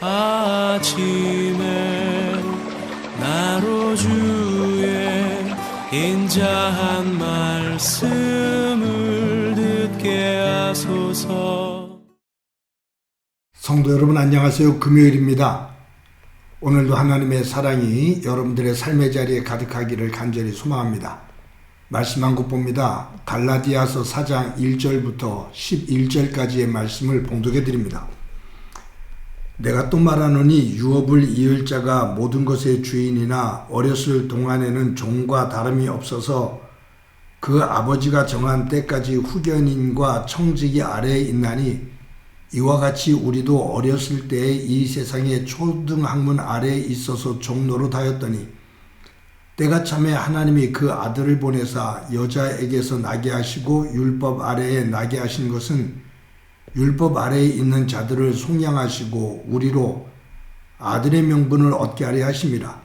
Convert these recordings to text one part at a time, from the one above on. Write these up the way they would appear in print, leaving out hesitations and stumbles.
아침에 나로 주의 인자한 말씀을 듣게 하소서. 성도 여러분 안녕하세요. 금요일입니다. 오늘도 하나님의 사랑이 여러분들의 삶의 자리에 가득하기를 간절히 소망합니다. 말씀 한 곳 봅니다. 갈라디아서 4장 1절부터 11절까지의 말씀을 봉독해 드립니다. 내가 또 말하노니 유업을 이을 자가 모든 것의 주인이나 어렸을 동안에는 종과 다름이 없어서 그 아버지가 정한 때까지 후견인과 청지기 아래에 있나니 이와 같이 우리도 어렸을 때에 이 세상의 초등학문 아래에 있어서 종노릇하였더니 때가 참에 하나님이 그 아들을 보내사 여자에게서 나게 하시고 율법 아래에 나게 하신 것은 율법 아래에 있는 자들을 속량하시고 우리로 아들의 명분을 얻게 하려 하심이라.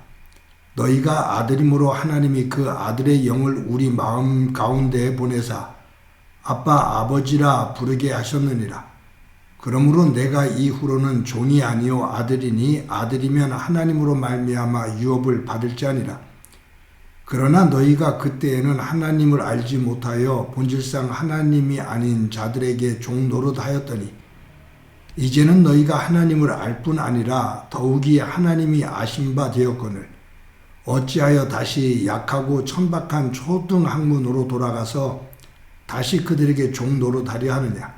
너희가 아들임으로 하나님이 그 아들의 영을 우리 마음 가운데에 보내사 아빠 아버지라 부르게 하셨느니라. 그러므로 내가 이후로는 종이 아니요 아들이니 아들이면 하나님으로 말미암아 유업을 받을 자니라. 그러나 너희가 그때에는 하나님을 알지 못하여 본질상 하나님이 아닌 자들에게 종노릇하였더니 이제는 너희가 하나님을 알 뿐 아니라 더욱이 하나님이 아신 바 되었거늘 어찌하여 다시 약하고 천박한 초등학문으로 돌아가서 다시 그들에게 종노릇하려 하느냐.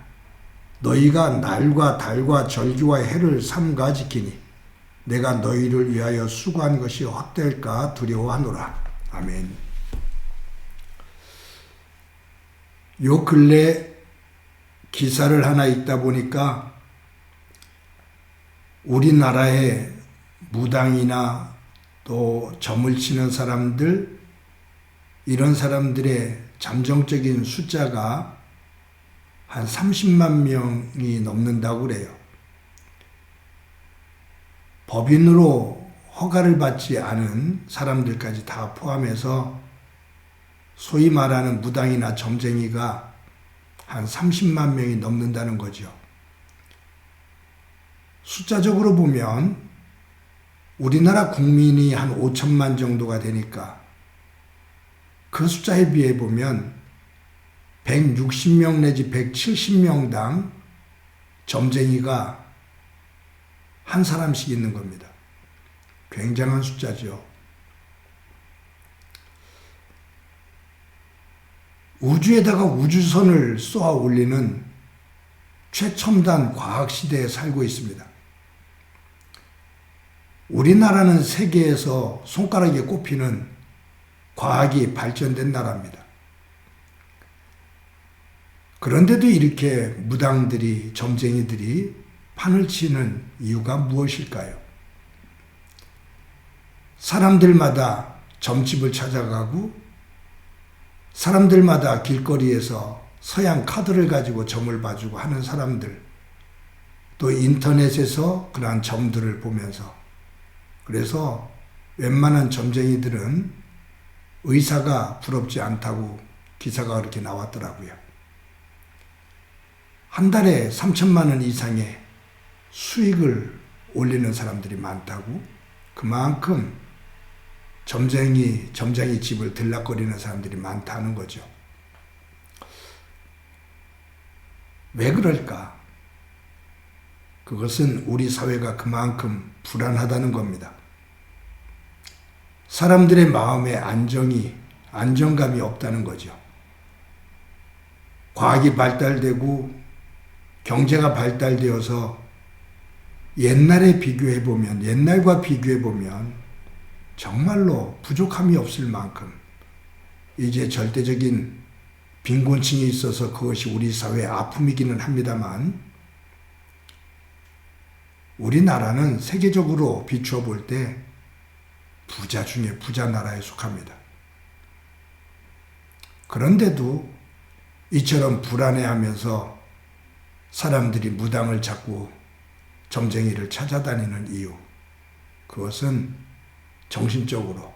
너희가 날과 달과 절기와 해를 삼가 지키니 내가 너희를 위하여 수고한 것이 헛될까 두려워하노라. 아멘. 요 근래 기사를 하나 읽다 보니까 우리나라의 무당이나 또 점을 치는 사람들, 이런 사람들의 잠정적인 숫자가 한 30만 명이 넘는다고 그래요. 법인으로 허가를 받지 않은 사람들까지 다 포함해서 소위 말하는 무당이나 점쟁이가 한 30만 명이 넘는다는 거죠. 숫자적으로 보면 우리나라 국민이 한 5천만 정도가 되니까 그 숫자에 비해 보면 160명 내지 170명당 점쟁이가 한 사람씩 있는 겁니다. 굉장한 숫자죠. 우주에다가 우주선을 쏘아 올리는 최첨단 과학시대에 살고 있습니다. 우리나라는 세계에서 손가락에 꼽히는 과학이 발전된 나라입니다. 그런데도 이렇게 무당들이, 점쟁이들이 판을 치는 이유가 무엇일까요? 사람들마다 점집을 찾아가고 사람들마다 길거리에서 서양 카드를 가지고 점을 봐주고 하는 사람들, 또 인터넷에서 그러한 점들을 보면서, 그래서 웬만한 점쟁이들은 의사가 부럽지 않다고 기사가 그렇게 나왔더라고요. 한 달에 3천만 원 이상의 수익을 올리는 사람들이 많다고, 그만큼 점쟁이 집을 들락거리는 사람들이 많다는 거죠. 왜 그럴까? 그것은 우리 사회가 그만큼 불안하다는 겁니다. 사람들의 마음에 안정감이 없다는 거죠. 과학이 발달되고 경제가 발달되어서 옛날과 비교해보면 정말로 부족함이 없을 만큼 이제 절대적인 빈곤층이 있어서 그것이 우리 사회의 아픔이기는 합니다만, 우리나라는 세계적으로 비추어 볼 때 부자 중에 부자 나라에 속합니다. 그런데도 이처럼 불안해하면서 사람들이 무당을 찾고 점쟁이를 찾아다니는 이유, 그것은 정신적으로,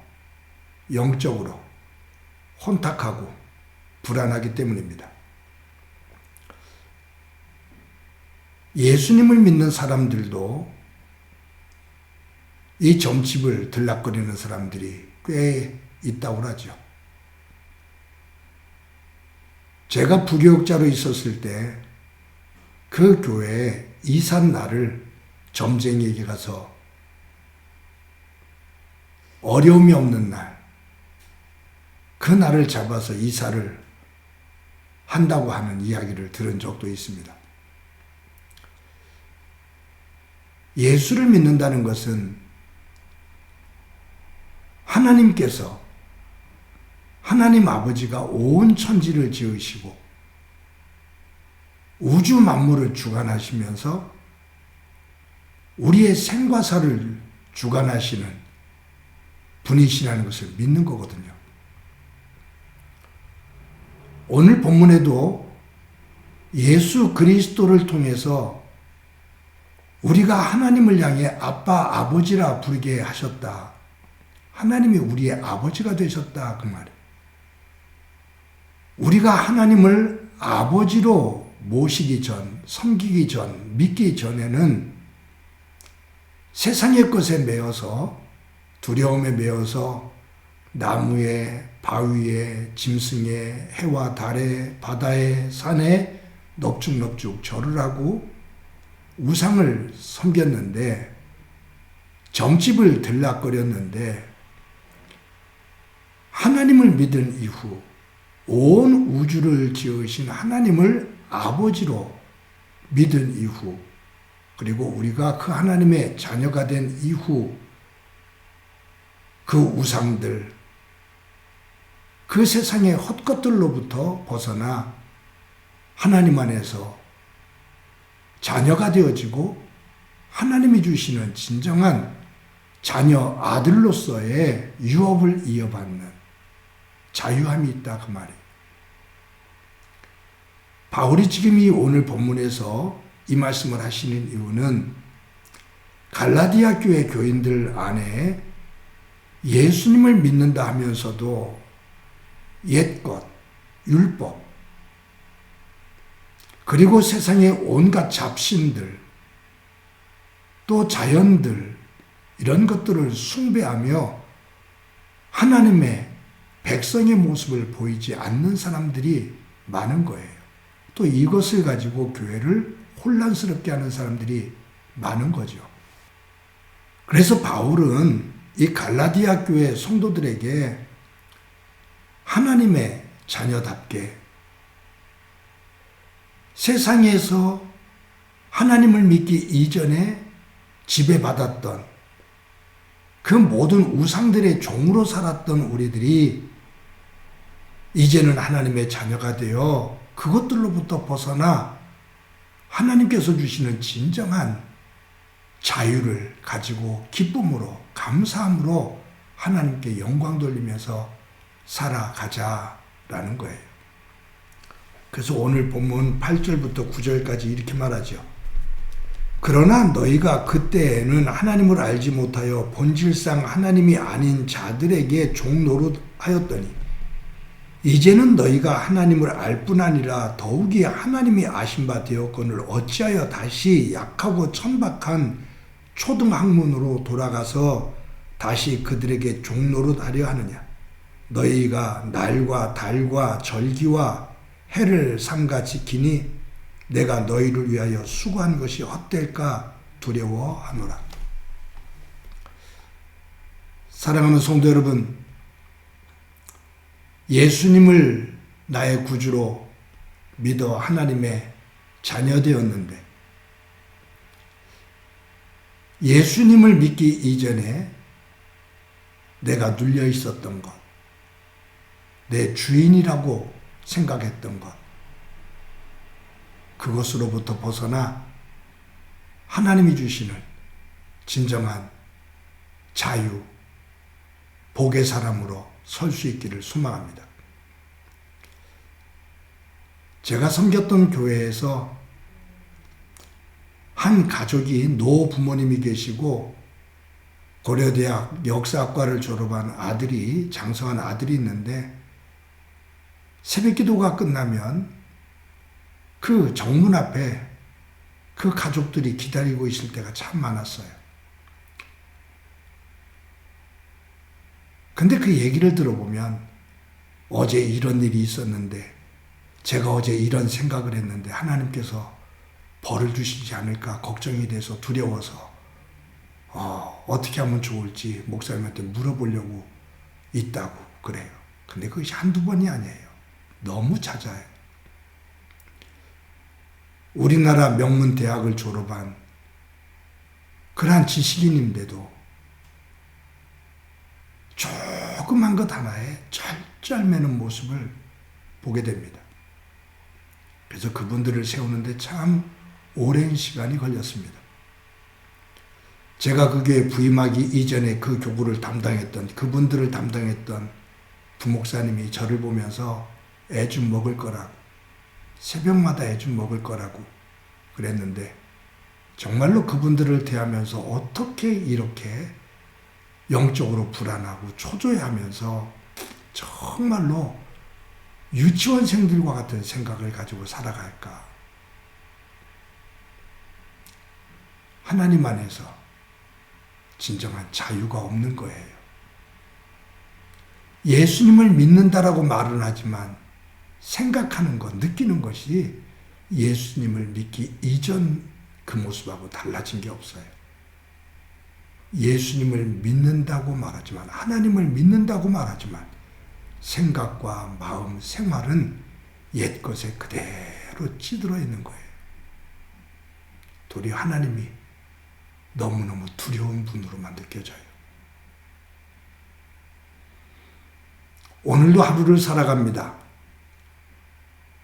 영적으로 혼탁하고 불안하기 때문입니다. 예수님을 믿는 사람들도 이 점집을 들락거리는 사람들이 꽤 있다고 하죠. 제가 부교육자로 있었을 때 그 교회에 이삿 날을 점쟁이에게 가서 어려움이 없는 날, 그 날을 잡아서 이사를 한다고 하는 이야기를 들은 적도 있습니다. 예수를 믿는다는 것은 하나님께서, 하나님 아버지가 온 천지를 지으시고 우주 만물을 주관하시면서 우리의 생과 사를 주관하시는 분이시라는 것을 믿는 거거든요. 오늘 본문에도 예수 그리스도를 통해서 우리가 하나님을 향해 아빠, 아버지라 부르게 하셨다. 하나님이 우리의 아버지가 되셨다. 그 말이에요. 우리가 하나님을 아버지로 모시기 전, 섬기기 전, 믿기 전에는 세상의 것에 매여서, 두려움에 매여서 나무에, 바위에, 짐승에, 해와 달에, 바다에, 산에 넙죽넙죽 절을 하고 우상을 섬겼는데, 점집을 들락거렸는데, 하나님을 믿은 이후 온 우주를 지으신 하나님을 아버지로 믿은 이후, 그리고 우리가 그 하나님의 자녀가 된 이후 그 우상들, 그 세상의 헛것들로부터 벗어나 하나님 안에서 자녀가 되어지고 하나님이 주시는 진정한 자녀 아들로서의 유업을 이어받는 자유함이 있다 그 말이에요. 바울이 지금 이 오늘 본문에서 이 말씀을 하시는 이유는 갈라디아 교회 교인들 안에 예수님을 믿는다 하면서도 옛것, 율법, 그리고 세상의 온갖 잡신들, 또 자연들, 이런 것들을 숭배하며 하나님의 백성의 모습을 보이지 않는 사람들이 많은 거예요. 또 이것을 가지고 교회를 혼란스럽게 하는 사람들이 많은 거죠. 그래서 바울은 이 갈라디아 교회 성도들에게 하나님의 자녀답게 세상에서 하나님을 믿기 이전에 지배받았던 그 모든 우상들의 종으로 살았던 우리들이 이제는 하나님의 자녀가 되어 그것들로부터 벗어나 하나님께서 주시는 진정한 자유를 가지고 기쁨으로, 감사함으로 하나님께 영광 돌리면서 살아가자라는 거예요. 그래서 오늘 본문 8절부터 9절까지 이렇게 말하죠. 그러나 너희가 그때에는 하나님을 알지 못하여 본질상 하나님이 아닌 자들에게 종노릇하였더니 이제는 너희가 하나님을 알 뿐 아니라 더욱이 하나님이 아신 바 되었거늘 어찌하여 다시 약하고 천박한 초등학문으로 돌아가서 다시 그들에게 종노릇하려 하느냐. 너희가 날과 달과 절기와 해를 삼가 지키니 내가 너희를 위하여 수고한 것이 헛될까 두려워하노라. 사랑하는 성도 여러분, 예수님을 나의 구주로 믿어 하나님의 자녀 되었는데 예수님을 믿기 이전에 내가 눌려 있었던 것, 내 주인이라고 생각했던 것, 그것으로부터 벗어나 하나님이 주시는 진정한 자유, 복의 사람으로 설 수 있기를 소망합니다. 제가 섬겼던 교회에서 한 가족이 노 부모님이 계시고 고려대학 역사학과를 졸업한 아들이, 장성한 아들이 있는데 새벽기도가 끝나면 그 정문 앞에 그 가족들이 기다리고 있을 때가 참 많았어요. 근데 그 얘기를 들어보면 어제 이런 일이 있었는데 제가 어제 이런 생각을 했는데 하나님께서 벌을 주시지 않을까 걱정이 돼서 두려워서 어떻게 하면 좋을지 목사님한테 물어보려고 있다고 그래요. 근데 그것이 한두 번이 아니에요. 너무 잦아요. 우리나라 명문 대학을 졸업한 그러한 지식인인데도 조그만 것 하나에 쩔쩔매는 모습을 보게 됩니다. 그래서 그분들을 세우는데 참 오랜 시간이 걸렸습니다. 제가 그 교회 부임하기 이전에 그 교구를 담당했던 그분들을 담당했던 부목사님이 저를 보면서 애 좀 먹을 거라고 새벽마다 애 좀 먹을 거라고 그랬는데 정말로 그분들을 대하면서 어떻게 이렇게 영적으로 불안하고 초조해하면서 정말로 유치원생들과 같은 생각을 가지고 살아갈까. 하나님 안에서 진정한 자유가 없는 거예요. 예수님을 믿는다라고 말은 하지만 생각하는 것, 느끼는 것이 예수님을 믿기 이전 그 모습하고 달라진 게 없어요. 예수님을 믿는다고 말하지만, 하나님을 믿는다고 말하지만 생각과 마음, 생활은 옛것에 그대로 찌들어 있는 거예요. 도리어 하나님이 너무너무 두려운 분으로만 느껴져요. 오늘도 하루를 살아갑니다.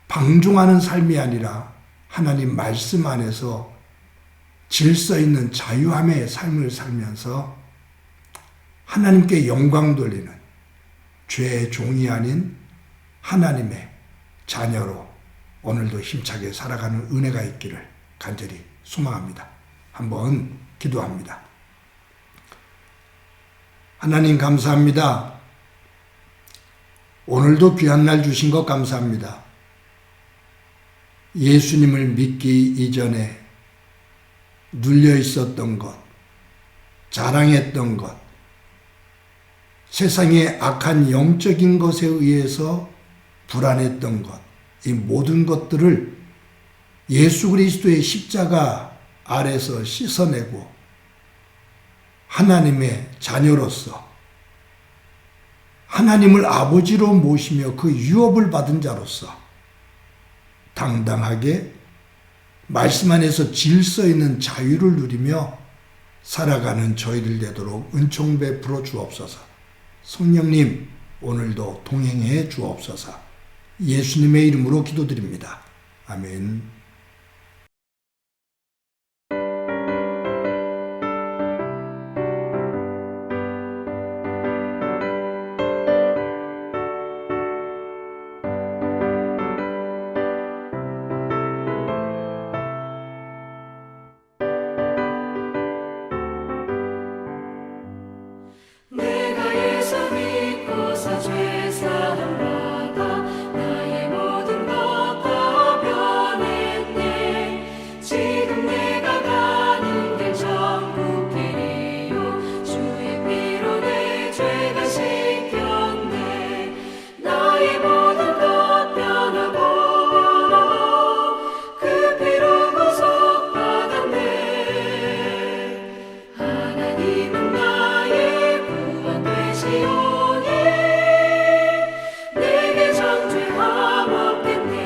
방종하는 삶이 아니라 하나님 말씀 안에서 질서 있는 자유함의 삶을 살면서 하나님께 영광 돌리는 죄의 종이 아닌 하나님의 자녀로 오늘도 힘차게 살아가는 은혜가 있기를 간절히 소망합니다. 한번 기도합니다. 하나님 감사합니다. 오늘도 귀한 날 주신 것 감사합니다. 예수님을 믿기 이전에 눌려 있었던 것, 자랑했던 것, 세상의 악한 영적인 것에 의해서 불안했던 것, 이 모든 것들을 예수 그리스도의 십자가 아래서 씻어내고 하나님의 자녀로서 하나님을 아버지로 모시며 그 유업을 받은 자로서 당당하게 말씀 안에서 질서 있는 자유를 누리며 살아가는 저희들 되도록 은총 베풀어 주옵소서. 성령님 오늘도 동행해 주옵소서. 예수님의 이름으로 기도드립니다. 아멘. 내가 예수 믿고서 죄사함 받아 나의 모든 것 다 변했네. 지금 내가 가는 길 천국 길이요 주의 피로 내 죄가 씻겼네. 나의 모든 것 변하고 그 피로 구속받았네. 하나님은 나의 되시오니 내게 정죄함 없겠네.